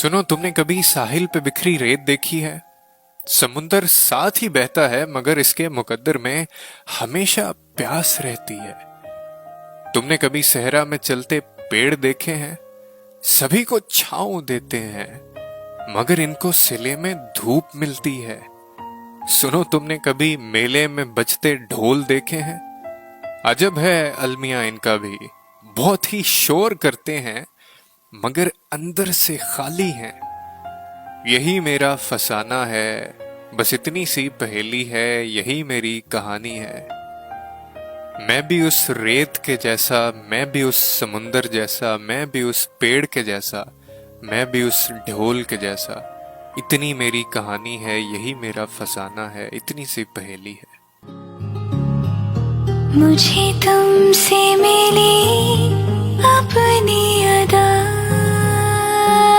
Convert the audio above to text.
सुनो, तुमने कभी साहिल पे बिखरी रेत देखी है? समुंदर साथ ही बहता है मगर इसके मुकद्दर में हमेशा प्यास रहती है। तुमने कभी सहरा में चलते पेड़ देखे हैं? सभी को छांव देते हैं मगर इनको सिले में धूप मिलती है। सुनो, तुमने कभी मेले में बजते ढोल देखे हैं? अजब है अलमिया इनका भी, बहुत ही शोर करते हैं मगर अंदर से खाली हैं। यही मेरा फसाना है, बस इतनी सी पहेली है, यही मेरी कहानी है। मैं भी उस रेत के जैसा, मैं भी उस समुंदर जैसा, मैं भी उस पेड़ के जैसा, मैं भी उस ढोल के जैसा। इतनी मेरी कहानी है, यही मेरा फसाना है, इतनी सी पहेली है। मुझे तुमसे मिली अपनी अदा